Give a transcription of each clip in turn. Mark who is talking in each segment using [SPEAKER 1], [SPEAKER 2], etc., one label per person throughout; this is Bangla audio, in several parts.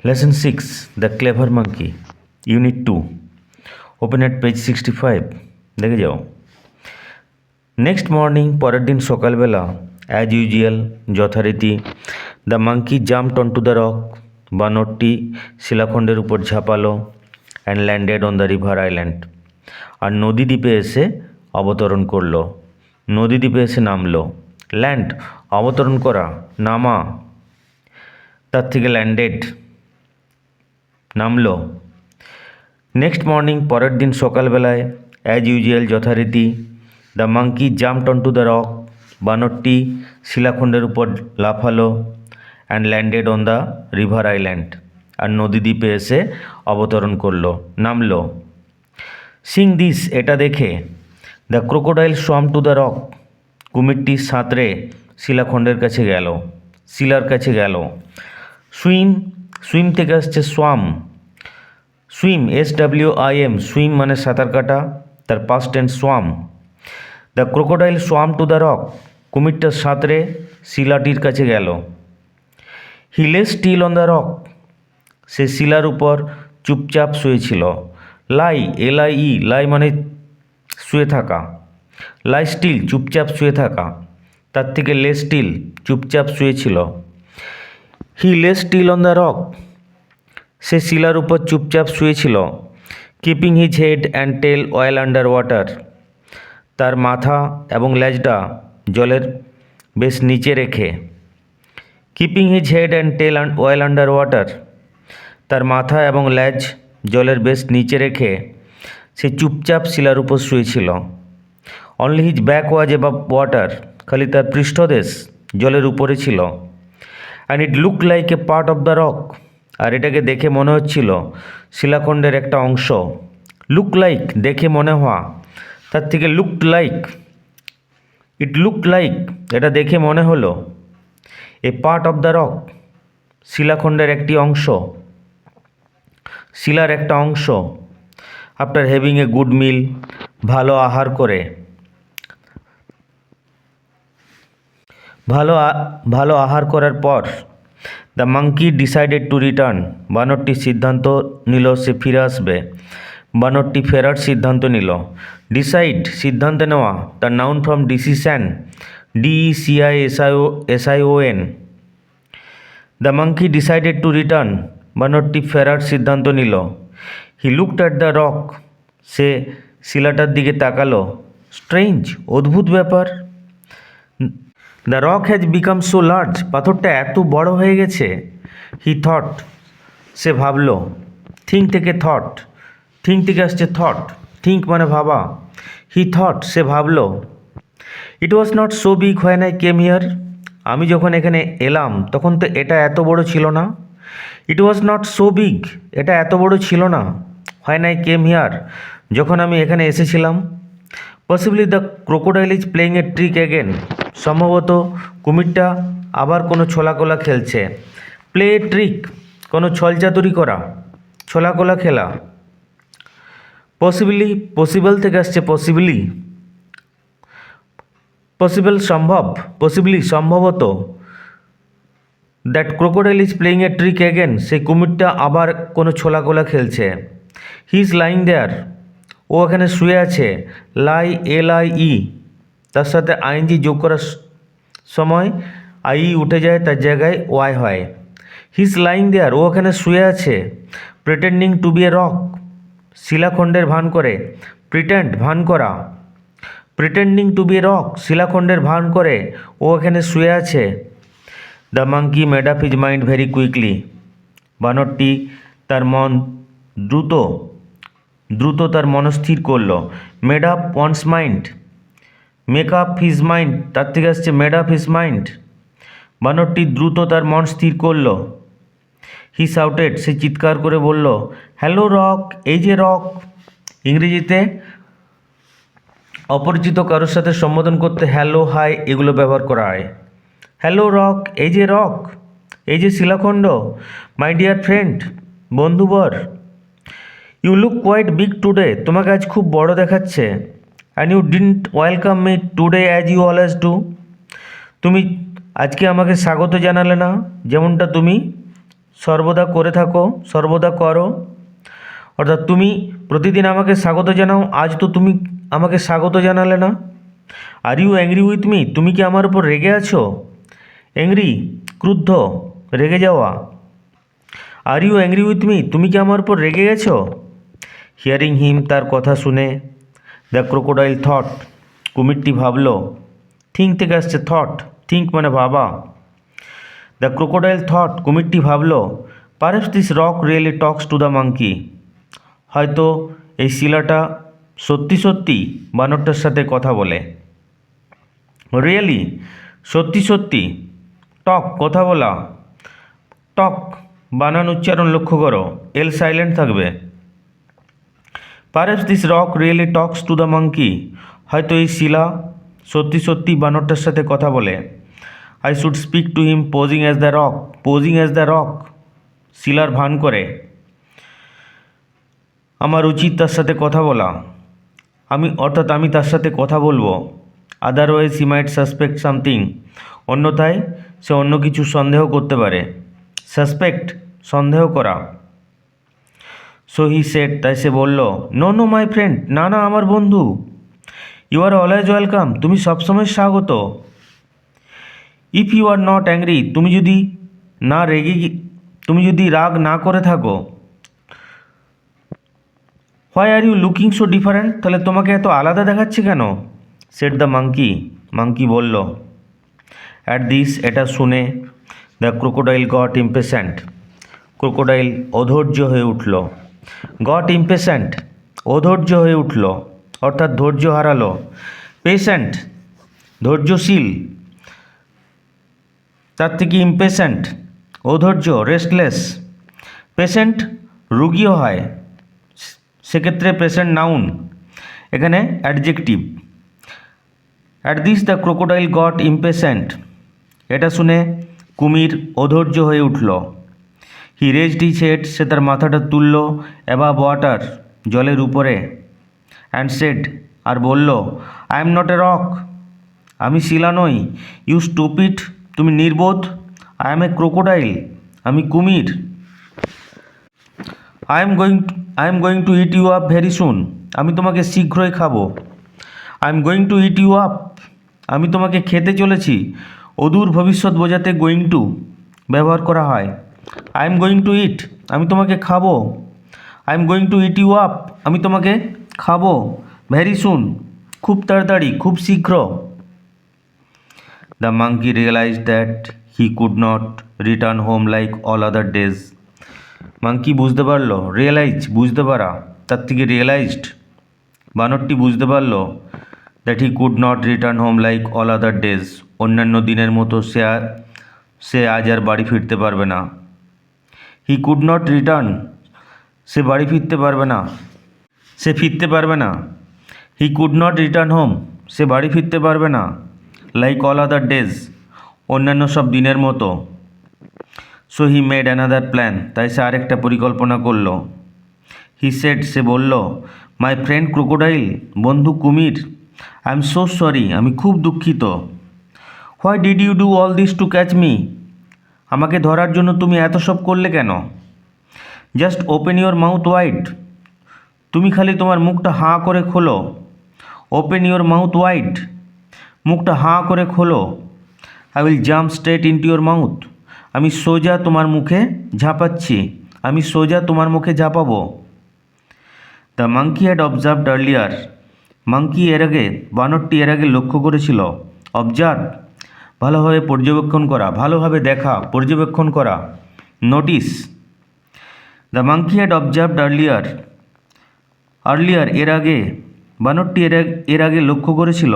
[SPEAKER 1] Lesson 6 The Clever Monkey, Unit 2. Open at page 65. দেখে যাও। নেক্সট মর্নিং, পরের দিন সকালবেলা, অ্যাজ ইউজুয়াল, যথারীতি, the monkey jumped on to the rock, বানরটি শিলাখণ্ডের উপর ঝাঁপালো, and landed on the river island, আর নদীদ্বীপে এসে অবতরণ করলো। নদীদ্বীপে এসে নামলো। ল্যান্ড অবতরণ করা, নামা, তার থেকে ল্যান্ডেড নামলো। নেক্সট মর্নিং, পরের দিন সকালবেলায়, অ্যাজ ইউজুয়াল, যথারীতি, the monkey jumped on to the rock, বানরটি শিলাখণ্ডের উপর লাফালো, and landed on the river island, আর নদীদ্বীপে এসে অবতরণ করলো, নামলো। সিং দিস, এটা দেখে, the crocodile swam to the rock, কুমিরটি সাঁতরে শিলাখণ্ডের কাছে গেল, শিলার কাছে গেল। সুইম, সুইম থেকে আসছে সোয়াম, সুইম, SWIM, সুইম মানে সাঁতার কাটা, তার past tense swam. The crocodile swam to the rock, কুমিরটা সাঁতরে শিলাটির কাছে গেল। He lay still on the rock, সে শিলার উপর চুপচাপ শুয়েছিল। লাই, LIE, লাই মানে শুয়ে থাকা। লাই স্টিল, চুপচাপ শুয়ে থাকা, তার থেকে লে স্টিল, চুপচাপ শুয়েছিল। He lay still on the rock, সে শিলার উপর চুপচাপ শুয়েছিল। Keeping his head and tail well under water, তার মাথা এবং লেজটা জলের বেশ নিচে রেখে। Keeping his head and tail well under water, তার মাথা এবং লেজ জলের বেশ নিচে রেখে সে চুপচাপ শিলার উপর শুয়েছিল। Only his back was above water, খালি তার পৃষ্ঠদেশ জলের উপরে ছিল। And it look like a part of the rock, আর এটাকে দেখে মনে হচ্ছিল শিলাখণ্ডের একটা অংশ। লুক লাইক, দেখে মনে হওয়া, তার থেকে looked like, it looked like, এটা দেখে মনে হলো। A part of the rock, শিলাখণ্ডের একটি অংশ, শিলার একটা অংশ। After having a good meal, ভালো আহার করে, ভালো আহার করার পর, the monkey decided to return, বানরটি সিদ্ধান্ত নিল সে ফিরে আসবে। বানরটি ফেরার সিদ্ধান্ত নিল। ডিসাইড, সিদ্ধান্ত নেওয়া, তার noun from decision, DECISION। The monkey decided to return, বানরটি ফেরার সিদ্ধান্ত নিল। He looked at the rock, সে শিলাটার দিকে তাকালো। স্ট্রেঞ্জ, অদ্ভুত ব্যাপার। The rock has become so large, পাথরটা এত বড় হয়ে গেছে। হি থট, সে ভাবল। থিঙ্ক থেকে থট, থিঙ্ক থেকে আসছে থট, থিঙ্ক মানে ভাবা। হি থট, সে ভাবল। It was not so big when I came here, আমি যখন এখানে এলাম তখন তো এটা এত বড় ছিল না। ইট ওয়াজ নট সো বিগ, এটা এত বড় ছিল না। হোয়েন আই কেম হিয়ার, যখন আমি এখানে এসেছিলাম। Possibly the crocodile is playing A trick again, সম্ভবত কুমিরটা আবার কোনো ছলাকলা খেলছে। প্লে এ ট্রিক, কোনো ছলচাতুরি করা, ছলাকলা খেলা। পসিবলি, পসিবল থেকে আসছে পসিবলি, পসিবল সম্ভব, পসিবলি সম্ভবত। That crocodile is playing A trick again, সেই কুমিরটা আবার কোনো ছলাকলা খেলছে। হি ইজ লাইং দেয়ার, ও এখানে শুয়ে আছে। লাই, LIE, তার সাথে ING যোগ করার সময় IE উঠে যায়, তার জায়গায় Y হয়। হি ইজ লাইং দেয়ার, ও এখানে শুয়ে আছে। Pretending to be a rock, শিলাখণ্ডের ভান করে। প্রিটেন্ড, ভান করা। Pretending to be a rock, শিলাখণ্ডের ভান করে ও এখানে শুয়ে আছে। The monkey made up his mind very quickly, বানরটি তার মন দ্রুত তার মনস্থির করল। Made up once mind, make up his mind, তার থেকে আসছে মেড আপ হিজ মাইন্ড। বানরটি দ্রুত তার মন স্থির করল। হি শাউটেড, সে চিৎকার করে বলল, হ্যালো রক, এই যে রক। ইংরেজিতে অপরিচিত কারোর সাথে সম্বোধন করতে হ্যালো, হাই এগুলো ব্যবহার করা হয়। হ্যালো রক, এই যে রক, এই যে শিলাখণ্ড। মাই ডিয়ার ফ্রেন্ড, বন্ধুবর। You look quite big today, তোমাকে আজ খুব বড় দেখাচ্ছে। And you didn't welcome me today as you always do, তুমি আজকে আমাকে স্বাগত জানালে না যেমনটা তুমি সর্বদা করে থাকো, সর্বদা করো। অর্থাৎ তুমি প্রতিদিন আমাকে স্বাগত জানাও, আজ তো তুমি আমাকে স্বাগত জানালে না। Are you angry with me, তুমি কি আমার উপর রেগে আছো? অ্যাংরি, ক্রুদ্ধ, রেগে যাওয়া। Are you angry with me, তুমি কি আমার উপর রেগে গেছো? হিয়ারিং হিম, তার কথা শুনে, দ্য ক্রোকোডাইল থট, কুমিরটি ভাবল। থিঙ্ক থেকে আসছে থট, থিঙ্ক মানে ভাবা। দ্য ক্রোকোডাইল থট, কুমিরটি ভাবল, perhaps this rock really Tux to the monkey, হয়তো এই শিলাটা সত্যি সত্যি বানরটার সাথে কথা বলে। রিয়েলি, সত্যি সত্যি। টক, কথা বলা। টক, বানান উচ্চারণ লক্ষ্য করো, এল সাইলেন্ট থাকবে। Perhaps this rock really Tux to the monkey, হয়তো এই শিলা সত্যি সত্যি বানরটার সাথে কথা বলে। I should speak to him posing as the rock, posing as the rock, শিলার ভান করে। আমার উচিত তার সাথে কথা বলা, অর্থাৎ আমি তার সাথে কথা বলবো। Otherwise he might suspect something, অন্যথায় সে অন্য কিছু সন্দেহ করতে পারে। সাসপেক্ট, সন্দেহ করা। সো হি সেড, তাই সে বলল, নো নো মাই ফ্রেন্ড, না না আমার বন্ধু। ইউ আর অলওয়েজ ওয়েলকাম, তুমি সবসময় স্বাগত। If you are not angry, তুমি যদি রাগ না করে থাকো। Why are you looking so different, তাহলে তোমাকে এত আলাদা দেখাচ্ছে কেন? সেড দ্য মাঙ্কি, মাঙ্কি বলল। অ্যাট দিস, এটা শুনে, the crocodile got impatient, crocodile অধৈর্য হয়ে উঠল। গট ইম্পেশেন্ট, অধৈর্য হয়ে উঠল, অর্থাৎ ধৈর্য হারালো। পেশেন্ট, ধৈর্যশীল, তার থেকে ইম্পেশেন্ট, অধৈর্য, রেস্টলেস। পেশেন্ট রুগীও হয়, সেক্ষেত্রে পেশেন্ট নাউন, এখানে adjective. At this the crocodile got impatient, এটা শুনে কুমির অধৈর্য হয়ে উঠল। হি রেজড হিজ হেড, সে তার মাথাটা তুলল, অ্যাবাভ ওয়াটার, জলের উপরে। অ্যান্ড সেড, আর বলল, I am not a rock, আমি শিলা নই। ইউ স্টুপিড, তুমি নির্বোধ। আই এম এ ক্রোকোডাইল, আমি কুমির। I am going to eat you up very soon, আমি তোমাকে শীঘ্রই খাবো। I am going to eat you up, আমি তোমাকে খেতে চলেছি। অদূর ভবিষ্যৎ বোঝাতে গোয়িং টু ব্যবহার করা হয়। I am going to eat, আমি তোমাকে খাবো। I am going to eat you up, আমি তোমাকে খাবো। ভেরি সুন, খুব তাড়াতাড়ি, খুব শীঘ্র। The monkey realise that he could not return home like all other days, মাঙ্কি বুঝতে পারল, রিয়েলাইজ বুঝতে পারা, তার থেকে রিয়েলাইজড, বানরটি বুঝতে পারল, that he could not return home like all other days, অন্যান্য দিনের মতো সে আজ আর বাড়ি ফিরতে পারবে না। হি কুড নট রিটার্ন, সে বাড়ি ফিরতে পারবে না, সে ফিরতে পারবে না। He could not return home, সে বাড়ি ফিরতে পারবে না। লাইক অল আদার ডেজ, অন্যান্য সব দিনের মতো। So he made another plan, তাই সে আরেকটা পরিকল্পনা করল। হি সেড, সে বলল, মাই ফ্রেন্ড ক্রোকোডাইল, বন্ধু কুমির, আই এম সো সরি, আমি খুব দুঃখিত। Why did you do all this to catch me, আমাকে ধরার জন্য তুমি এত সব করলে কেন? Just open your mouth wide, তুমি খালি তোমার মুখটা হাঁ করে খোলো। ওপেন ইউর মাউথ ওয়াইড, মুখটা হাঁ করে খোলো। I will jump straight into your mouth, আমি সোজা তোমার মুখে ঝাঁপাচ্ছি, আমি সোজা তোমার মুখে ঝাঁপাবো। The monkey had observed earlier, monkey বানরটি এর আগে লক্ষ্য করেছিল। অবজার্ভ, ভালোভাবে পর্যবেক্ষণ করা, ভালোভাবে দেখা, পর্যবেক্ষণ করা। Notice. The monkey had observed earlier, এর আগে, বানরটি এর আগে লক্ষ্য করেছিল,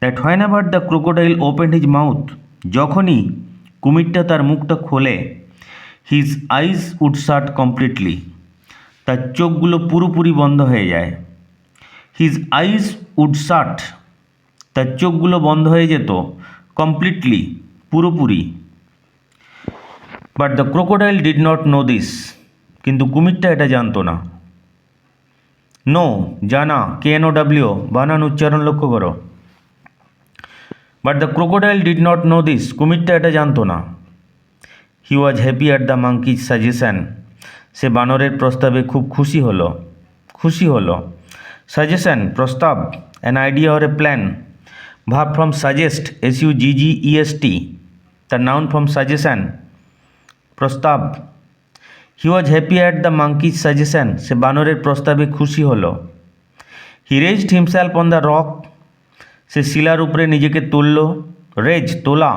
[SPEAKER 1] that whenever the crocodile opened his mouth, যখনই কুমিরটা তার মুখটা খোলে, his eyes would shut completely, তার চোখগুলো পুরোপুরি বন্ধ হয়ে যায়। হিজ আইজ উড শাট, তার চোখগুলো বন্ধ হয়ে যেত। কমপ্লিটলি, পুরোপুরি। But the crocodile did not know this, কিন্তু কুমিরটা এটা জানতো না। নো, জানা, KNOW, বানান উচ্চারণ লক্ষ্য করো। But the crocodile did not know this, কুমিরটা এটা জানতো না। He was happy at the monkey's suggestion, সে বানরের প্রস্তাবে খুব খুশি হলো। সাজেশন প্রস্তাব, an idea or a plan, verb from suggest SUGGEST, তার নাউন ফ্রম সাজেশন প্রস্তাব। He was happy at the monkey's suggestion, সে বানরের প্রস্তাবে খুশি হলো। He raised himself on the rock, সে শিলার উপরে নিজেকে তুলল। রেজ তোলা,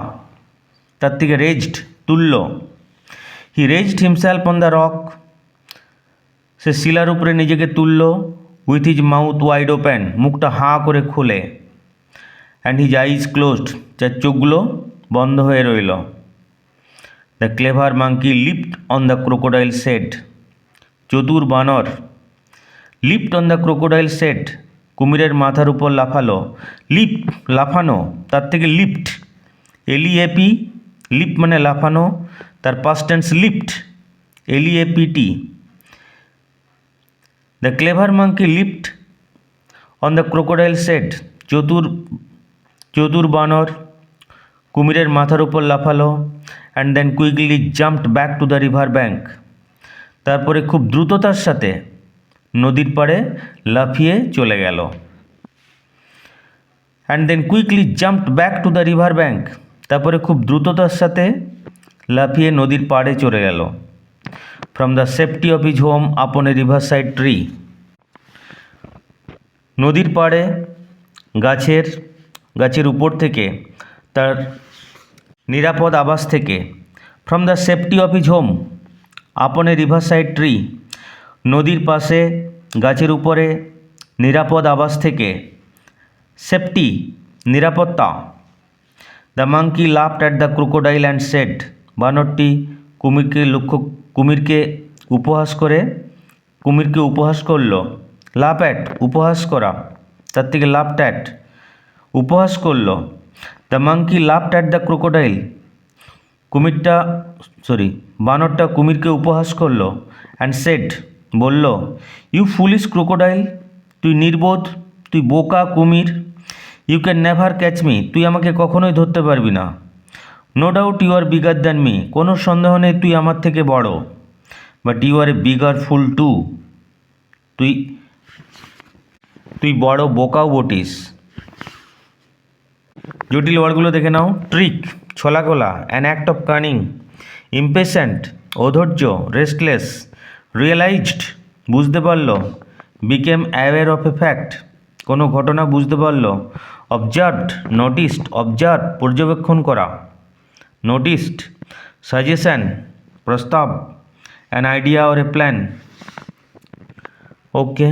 [SPEAKER 1] তার থেকে রেজড তুলল। He raised himself on the rock, সে শিলার উপরে নিজেকে তুলল। With his mouth wide open, মুখটা হাঁ করে খোলে। অ্যান্ড হিজ আইজ ক্লোজড, যার চোখগুলো বন্ধ হয়ে রইল। The clever monkey leaped on the crocodile set, চতুর বানর leaped on the crocodile set, কুমিরের মাথার উপর লাফালো। লিপ লাফানো, তার থেকে লিফট LEAP, লিপ মানে লাফানো, তার past tense leapt LEAPT। The clever monkey leaped on the crocodile set, চতুর বানর কুমিরের মাথার উপর লাফালো। And then quickly jumped back to the river bank, তারপরে খুব দ্রুততার সাথে নদীর পাড়ে লাফিয়ে চলে গেল। And then quickly jumped back to the river bank, তারপরে খুব দ্রুততার সাথে লাফিয়ে নদীর পাড়ে চলে গেল। From the safety of his home upon a river side tree, নদীর পাড়ে গাছের উপর থেকে, তার নিরাপদ আবাস থেকে। From the safety of his home upon a river side tree, নদীর পাশে গাছের উপরে নিরাপদ আবাস থেকে। সেফটি নিরাপত্তা। The monkey laughed at the crocodile and said, বানরটি কুমিরকে উপহাস করল। লাফ অ্যাট উপহাস করা, তার থেকে লাফড অ্যাট উপহাস করল। The monkey laughed at the crocodile, বানরটা কুমিরকে উপহাস করল। অ্যান্ড সেড বলল, ইউ ফুলিশ ক্রোকোডাইল, তুই নির্বোধ, তুই বোকা কুমির। You can never catch me, তুই আমাকে কখনোই ধরতে পারবি না। No doubt you are bigger than me, কোনো সন্দেহ নেই তুই আমার থেকে বড়। But you are a bigger fool too, তুই বড় বোকাও বটিস। জটিল ওয়ার্ডগুলো দেখে নাও। ট্রিক ছলাকলা, an act of cunning, impatient অধৈর্য, রেস্টলেস, রিয়েলাইজড বুঝতে পারল, became aware of A fact কোনো ঘটনা বুঝতে পারল, অবজার্ভড নোটিসড, অবজার্ভ পর্যবেক্ষণ করা, নোটিসড, সাজেশন প্রস্তাব, an idea or a plan. Okay.